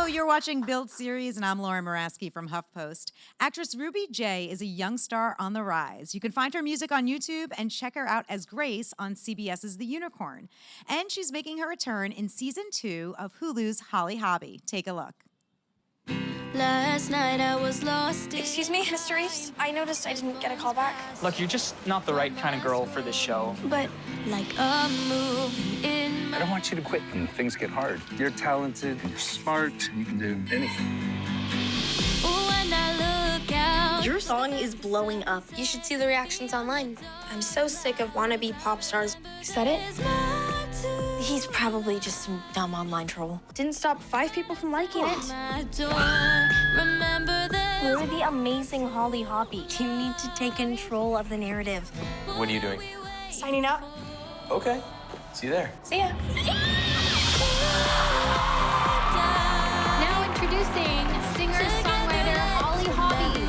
Hello, you're watching Build Series, and I'm Laura Muraski from HuffPost. Actress Ruby J is a young star on the rise. You can find her music on YouTube and check her out as Grace on CBS's The Unicorn. And she's making her return in Season 2 of Hulu's Holly Hobbie. Take a look. Last night I was lost. Excuse me, Mr. Reeves? I noticed I didn't get a call back. Look, you're just not the right kind of girl for this show. But Like a movie in I don't want you to quit when things get hard. You're talented, you're smart, you can do anything. when I look out. your song is blowing up. You should see the reactions online. I'm so sick of wannabe pop stars. Is that it? He's probably just some dumb online troll. Didn't stop 5 people from liking it. My door. Remember that. You're the amazing Holly Hobbie. You need to take control of the narrative. What are you doing? Signing up. Okay. See you there. See ya. Now introducing singer-songwriter Holly Hobbie.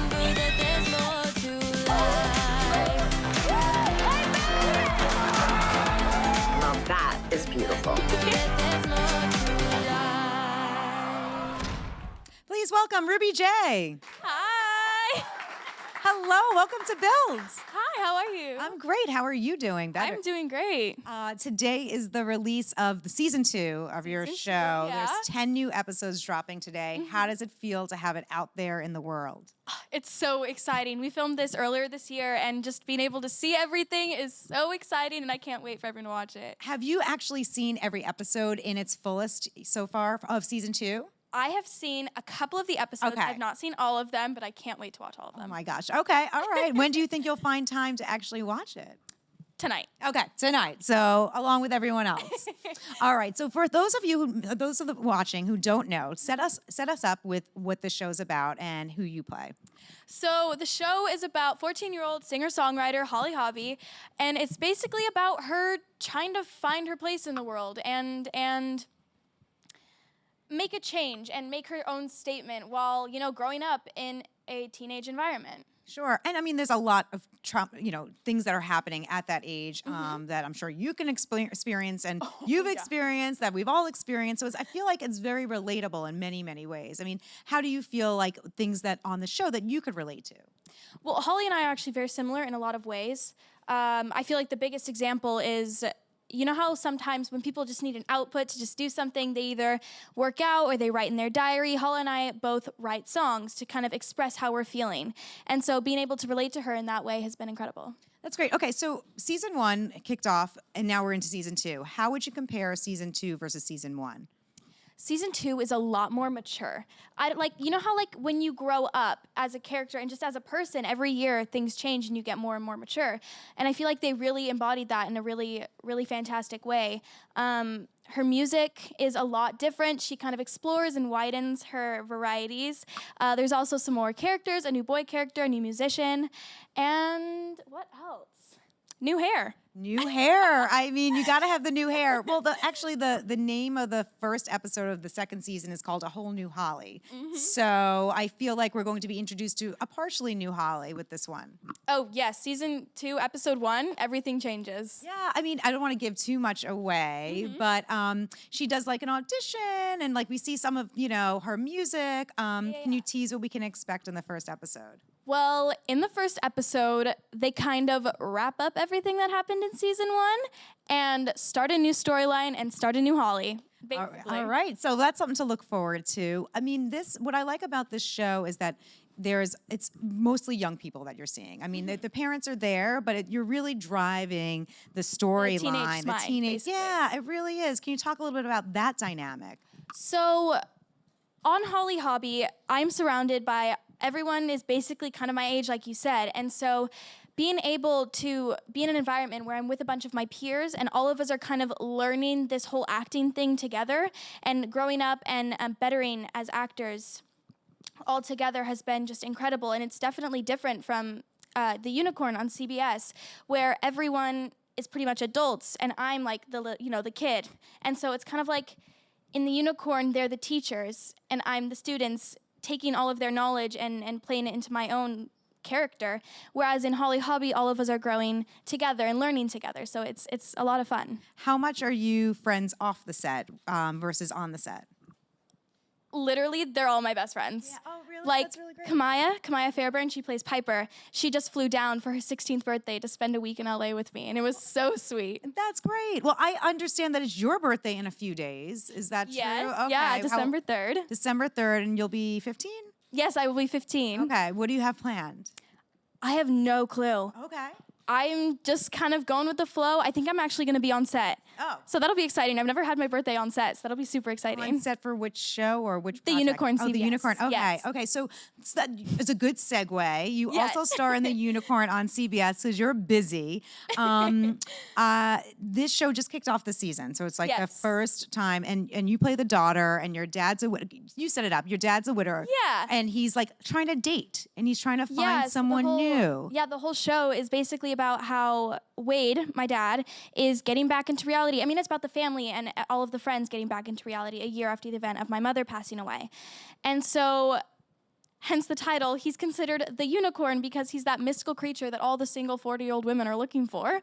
Now that is beautiful. Please welcome Ruby J. Hi. Hello, welcome to Builds. Hi, how are you? I'm great. How are you doing? I'm doing great. Today is the release of the season 2 of your show. yeah. There's 10 new episodes dropping today. How does it feel to have it out there in the world? It's so exciting. We filmed this earlier this year, and just being able to see everything is so exciting, and I can't wait for everyone to watch it. Have you actually seen every episode in its fullest so far of season 2? I have seen a couple of the episodes. Okay. I've not seen all of them, but I can't wait to watch all of Oh them. my gosh. Okay. All right. When do you think you'll find time to actually watch it? Tonight. Okay, tonight. So along with everyone else. All right. So for those of you, those of the watching who don't know, set us up with what the show's about and who you play. So the show is about 14-year-old singer-songwriter Holly Hobbie, and it's basically about her trying to find her place in the world and make a change and make her own statement while, growing up in a teenage environment. Sure. And I mean, there's a lot of things that are happening at that age that I'm sure you can experience and you've experienced, that we've all experienced. So I feel like it's very relatable in many, many ways. I mean, how do you feel like things that on the show that you could relate to? Well, Holly and I are actually very similar in a lot of ways. I feel like the biggest example is, you know how sometimes when people just need an output to just do something, they either work out or they write in their diary. Holly and I both write songs to kind of express how we're feeling. And so being able to relate to her in that way has been incredible. That's great. Okay, so season 1 kicked off and now we're into season 2. How would you compare season 2 versus season 1? Season 2 is a lot more mature. You know how when you grow up as a character and just as a person, every year things change and you get more and more mature. And I feel like they really embodied that in a really, really fantastic way. Her music is a lot different. She kind of explores and widens her varieties. There's also some more characters, a new boy character, a new musician, and what else? New hair. New hair. I mean, you got to have the new hair. Well, the name of the first episode of the second season is called A Whole New Holly. So I feel like we're going to be introduced to a partially new Holly with this one. Oh, yes. Season 2, episode 1, everything changes. Yeah, I mean, I don't want to give too much away, but she does like an audition and we see some of, her music. Can you tease what we can expect in the first episode? Well, in the first episode, they kind of wrap up everything that happened in season 1 and start a new storyline and start a new Holly, basically. All right, so that's something to look forward to. I mean, what I like about this show is that it's mostly young people that you're seeing. I mean, the parents are there, but you're really driving the storyline. The teenage smile, yeah, it really is. Can you talk a little bit about that dynamic? So on Holly Hobbie, I'm surrounded by everyone is basically kind of my age, like you said. And so being able to be in an environment where I'm with a bunch of my peers and all of us are kind of learning this whole acting thing together and growing up and bettering as actors all together has been just incredible. And it's definitely different from The Unicorn on CBS, where everyone is pretty much adults and I'm like the kid. And so it's kind of like in The Unicorn, they're the teachers and I'm the students, taking all of their knowledge and playing it into my own character. Whereas in Holly Hobbie, all of us are growing together and learning together. So it's a lot of fun. How much are you friends off the set versus on the set? literally, they're all my best friends. Yeah. Oh, really? Like That's really great. Kamaya Fairburn, she plays Piper. She just flew down for her 16th birthday to spend a week in LA with me, and it was so sweet. That's great. Well, I understand that it's your birthday in a few days. Is that Yes. true? Okay. Yeah, December 3rd. December 3rd, and you'll be 15? Yes, I will be 15. Okay. What do you have planned? I have no clue. Okay. I'm just kind of going with the flow. I think I'm actually going to be on set. Oh. So that'll be exciting. I've never had my birthday on set, so that'll be super exciting. On set for which show or which The project? Unicorn Oh, the CBS. Unicorn. Okay. Yes. Okay. So that is a good segue. You Yes. also star in the Unicorn on CBS because you're busy. This show just kicked off the season, so it's like the Yes. first time, and you play the daughter, and your dad's you set it up. Your dad's a widower. Yeah. And he's like trying to date, and he's trying to find Yeah, so someone new. Yeah, the whole show is basically about how Wade, my dad, is getting back into reality. I mean, it's about the family and all of the friends getting back into reality a year after the event of my mother passing away. And so, hence the title, he's considered the unicorn because he's that mystical creature that all the single 40-year-old women are looking for.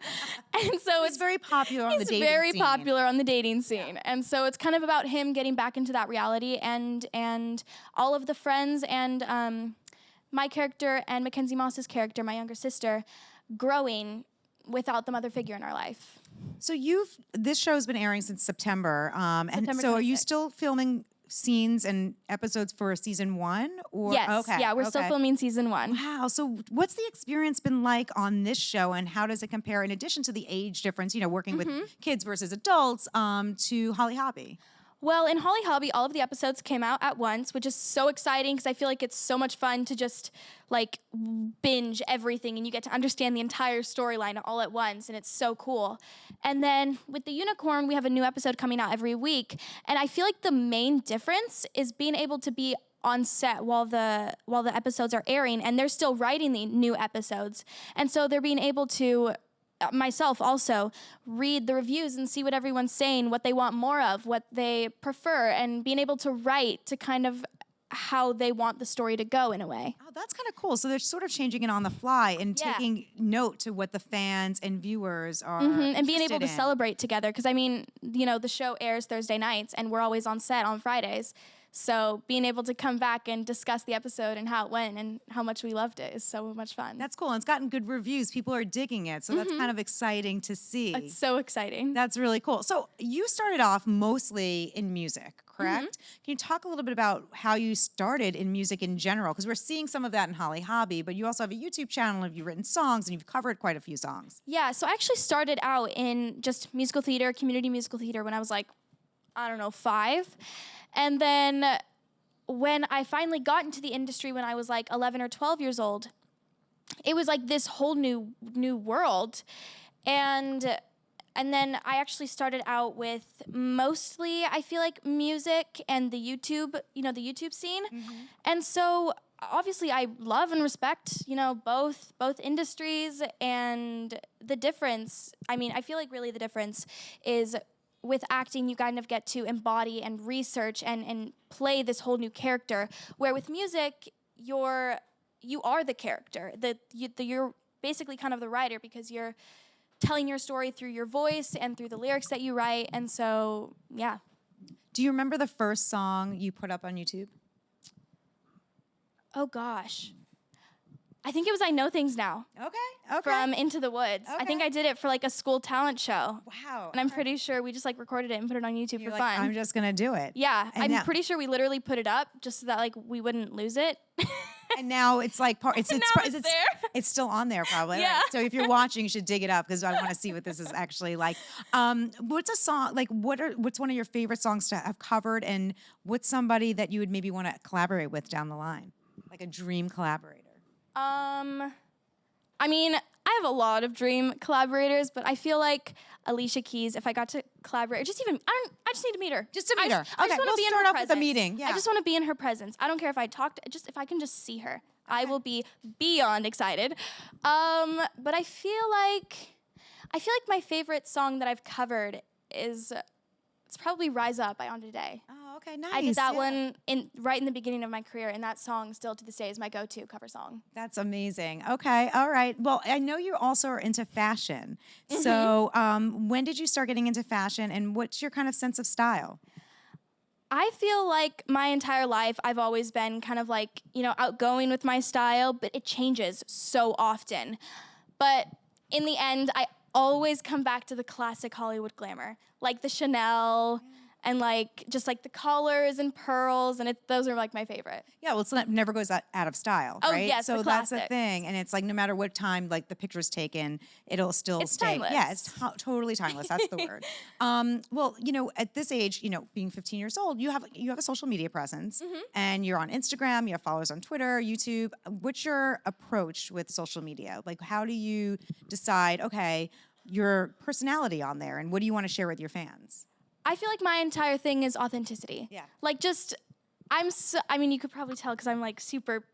And so It's very popular on the dating He's very scene. popular on the dating scene. And so it's kind of about him getting back into that reality and all of the friends and my character and Mackenzie Moss's character, my younger sister, growing without the mother figure in our life. So this show's been airing since September, and September so are you 26th. still filming scenes and episodes for season 1? Or Yes. okay, Yeah, we're still okay. filming season 1. Wow. So what's the experience been like on this show, and how does it compare, in addition to the age difference, working with kids versus adults, to Holly Hobbie? Well, in Holly Hobbie, all of the episodes came out at once, which is so exciting because I feel like it's so much fun to just like binge everything and you get to understand the entire storyline all at once, and it's so cool. And then with the Unicorn, we have a new episode coming out every week, and I feel like the main difference is being able to be on set while the episodes are airing, and they're still writing the new episodes, and so they're being able to myself also read the reviews and see what everyone's saying, what they want more of, what they prefer, and being able to write to kind of how they want the story to go in a way. Oh, that's kind of cool. So they're sort of changing it on the fly and Yeah. taking note to what the fans and viewers are And being able to interested in. celebrate together, because I mean, the show airs Thursday nights and we're always on set on Fridays. So being able to come back and discuss the episode and how it went and how much we loved it is so much fun. That's cool. And it's gotten good reviews. People are digging it. So that's kind of exciting to see. It's so exciting. That's really cool. So you started off mostly in music, correct? Can you talk a little bit about how you started in music in general? Because we're seeing some of that in Holly Hobbie, but you also have a YouTube channel and you've written songs and you've covered quite a few songs. Yeah, so I actually started out in just musical theater, community musical theater when I was like, 5. And then when I finally got into the industry when I was like 11 or 12 years old, it was like this whole new world. And then I actually started out with mostly, I feel like, music and the YouTube, the YouTube scene. And so obviously I love and respect, both industries, and the difference, I feel like really the difference is with acting, you kind of get to embody and research and play this whole new character, where with music, you are the character. You're basically kind of the writer because you're telling your story through your voice and through the lyrics that you write, and so, yeah. Do you remember the first song you put up on YouTube? Oh, gosh. I think it was I Know Things Now Okay. from Into the Woods. I think Okay. I did it for like a school talent show. Wow. And I'm pretty sure we just like recorded it and put it on YouTube You're for like, fun. I'm just going to do it. Yeah, And I'm now- pretty sure we literally put it up just so that like we wouldn't lose it. And now it's like it's Now it's there. It's still on there probably. Yeah. Right? So if you're watching, you should dig it up because I want to see what this is actually like. What's a song like? What's one of your favorite songs to have covered, and what's somebody that you would maybe want to collaborate with down the line, like a dream collaborator? I have a lot of dream collaborators, but I feel like Alicia Keys, if I got to collaborate, I just need to meet her. Just to meet her. I Okay, just want we'll to be in start her off with a presence. meeting, yeah. I just want to be in her presence. I don't care if I talk, if I can just see her, I will be beyond excited. But I feel like my favorite song that I've covered it's probably Rise Up by On Today. Oh, okay, nice. I did that yeah. one right in the beginning of my career, and that song still to this day is my go-to cover song. That's amazing. Okay, all right. Well, I know you also are into fashion. So when did you start getting into fashion, and what's your kind of sense of style? I feel like my entire life I've always been kind of like, outgoing with my style, but it changes so often. But in the end, I always come back to the classic Hollywood glamour, like the Chanel and like just like the collars and pearls, and those are like my favorite. Yeah, well, it never goes out of style, Oh, right? yes, so the that's the classics. thing, and it's like no matter what time like the picture's taken, it'll still It's stay. timeless. Yeah, it's totally timeless. That's the word. Well, at this age, being 15 years old, you have a social media presence, and you're on Instagram. You have followers on Twitter, YouTube. What's your approach with social media? Like, how do you decide? Okay, your personality on there, and what do you want to share with your fans? I feel like my entire thing is authenticity. Yeah. Like you could probably tell because I'm like super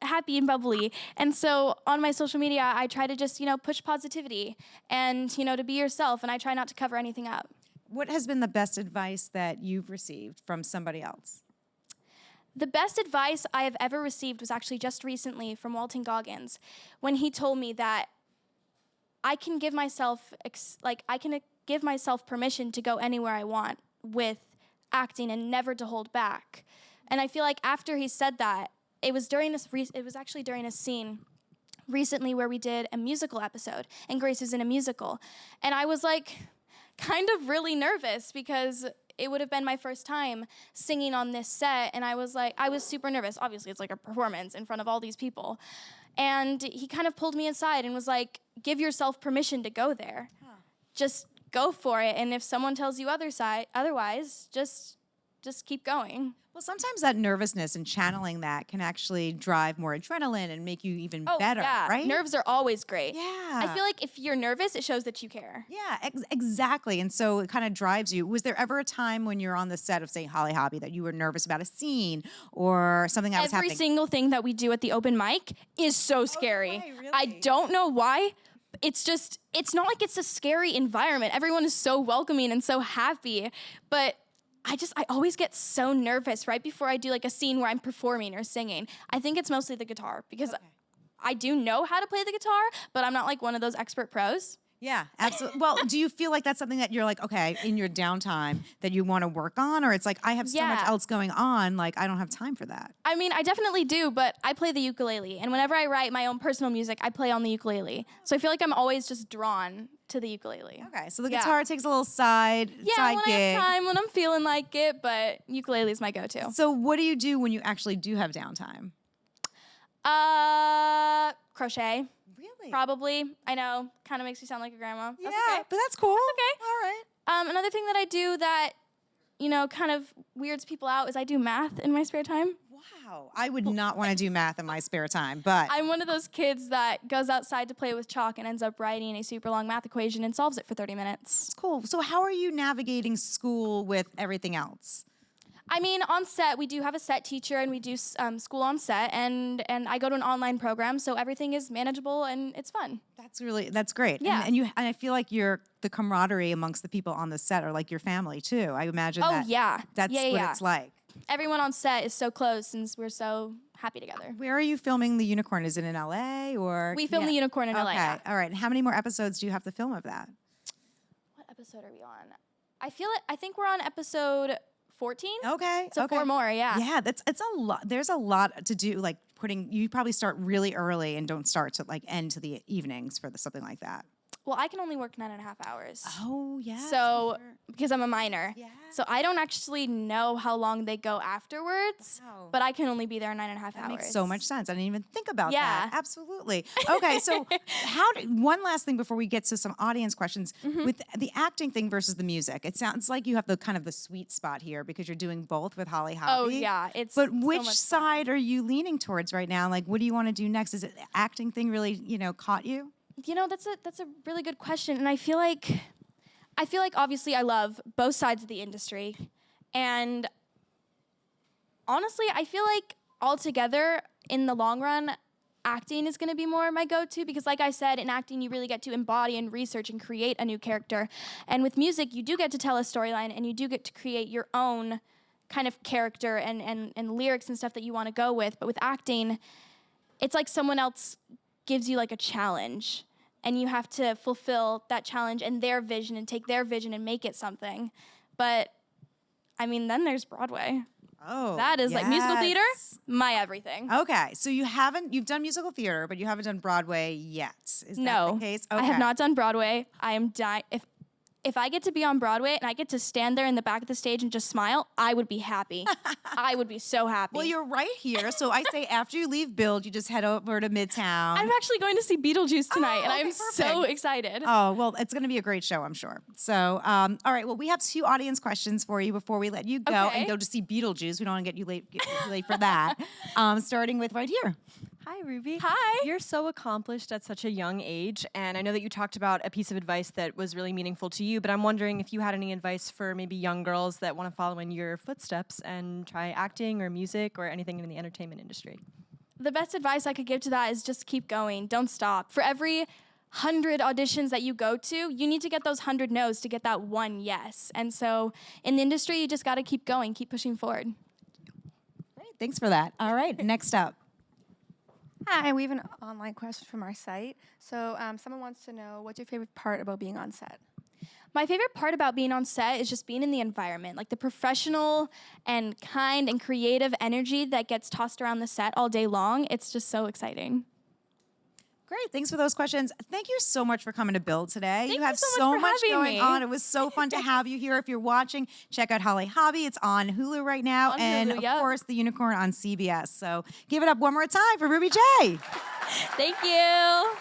happy and bubbly. And so on my social media, I try to just, push positivity and, to be yourself. And I try not to cover anything up. What has been the best advice that you've received from somebody else? The best advice I have ever received was actually just recently from Walton Goggins, when he told me that I can give myself give myself permission to go anywhere I want with acting and never to hold back. And I feel like after he said that, it was actually during a scene recently where we did a musical episode, and Grace was in a musical. And I was like kind of really nervous because it would have been my first time singing on this set, and I was super nervous. Obviously, it's like a performance in front of all these people. And he kind of pulled me aside and was like, give yourself permission to go there. Just go for it. And if someone tells you otherwise, just keep going. Well, sometimes that nervousness and channeling that can actually drive more adrenaline and make you even better, yeah. right? Nerves are always great. Yeah. I feel like if you're nervous, it shows that you care. Yeah, exactly. And so it kind of drives you. Was there ever a time when you're on the set of, say, Holly Hobbie that you were nervous about a scene or something that was happening? Every single thing that we do at the open mic is so scary. way, really? I don't know why. It's not like it's a scary environment. Everyone is so welcoming and so happy. But I always get so nervous right before I do like a scene where I'm performing or singing. I think it's mostly the guitar because I do know how to play the guitar, but I'm not like one of those expert pros. Yeah, absolutely. Well, do you feel like that's something that you're like, okay, in your downtime that you want to work on? Or it's like, I have so much else going on, like I don't have time for that. I mean, I definitely do, but I play the ukulele. And whenever I write my own personal music, I play on the ukulele. So I feel like I'm always just drawn to the ukulele. Okay, so the guitar takes a little side when gig. I have time, when I'm feeling like it, but ukulele is my go-to. So what do you do when you actually do have downtime? Crochet. Really? Probably. I know, kind of makes me sound like a grandma. Yeah, That's okay. but that's cool. okay. All right. Another thing that I do that, kind of weirds people out is I do math in my spare time. Wow. I would not want to do math in my spare time, but I'm one of those kids that goes outside to play with chalk and ends up writing a super long math equation and solves it for 30 minutes. it's cool. So how are you navigating school with everything else? I mean, on set, we do have a set teacher and we do school on set, and I go to an online program, so everything is manageable and it's fun. That's great. Yeah. And I feel like the camaraderie amongst the people on the set are like your family too. I imagine that's what it's like. Everyone on set is so close since we're so happy together. Where are you filming The Unicorn? Is it in LA or? We film The Unicorn in LA. Okay, all right. And how many more episodes do you have to film of that? What episode are we on? I think we're on episode 14. Okay. So 4 more, yeah. Yeah, it's a lot. There's a lot to do. Like you probably start really early and don't start to like end to the evenings for something like that. Well, I can only work 9.5 hours. Oh, yeah. So, because I'm a minor. Yeah. So I don't actually know how long they go afterwards, Wow. but I can only be there 9.5 hours. That makes so much sense. I didn't even think about that. Yeah. Absolutely. Okay, so one last thing before we get to some audience questions. With the acting thing versus the music, it sounds like you have the kind of the sweet spot here because you're doing both with Holly Hobbie. Oh, yeah. But so which much fun. side are you leaning towards right now? Like, what do you want to do next? Is it the acting thing really, caught you? That's a really good question, and I feel like obviously I love both sides of the industry, and honestly, I feel like altogether in the long run, acting is going to be more my go-to because, like I said, in acting you really get to embody and research and create a new character, and with music you do get to tell a storyline and you do get to create your own kind of character and lyrics and stuff that you want to go with. But with acting, it's like someone else gives you like a challenge and you have to fulfill that challenge and their vision and take their vision and make it something. But I mean, then there's Broadway. Oh, That is like musical theater, yes. my everything. Okay, so you've done musical theater, but you haven't done Broadway yet. Is that the case? I have not done Broadway. I am dying. If I get to be on Broadway and I get to stand there in the back of the stage and just smile, I would be happy. I would be so happy. Well, you're right here, so I say after you leave Build, you just head over to Midtown. I'm actually going to see Beetlejuice tonight, and I'm so perfect. excited. Oh, well, it's going to be a great show, I'm sure. So, all right, well, we have 2 audience questions for you before we let you go and go to see Beetlejuice. We don't want to get you late for that. Starting with right here. Hi, Ruby. Hi. You're so accomplished at such a young age, and I know that you talked about a piece of advice that was really meaningful to you, but I'm wondering if you had any advice for maybe young girls that want to follow in your footsteps and try acting or music or anything in the entertainment industry. The best advice I could give to that is just keep going. Don't stop. For every 100 auditions that you go to, you need to get those 100 no's to get that one yes. And so in the industry, you just got to keep going, keep pushing forward. Great, thanks for that. All right, next up. Hi, we have an online question from our site. So someone wants to know, what's your favorite part about being on set? My favorite part about being on set is just being in the environment, like the professional and kind and creative energy that gets tossed around the set all day long. It's just so exciting. Great, thanks for those questions. Thank you so much for coming to Build today. Thank You have you so much for much having going me. on. It was so fun to have you here. If you're watching, check out Holly Hobbie. It's on Hulu right now. On and Hulu, of yep. course, The Unicorn on CBS. So give it up one more time for Ruby J. Thank you.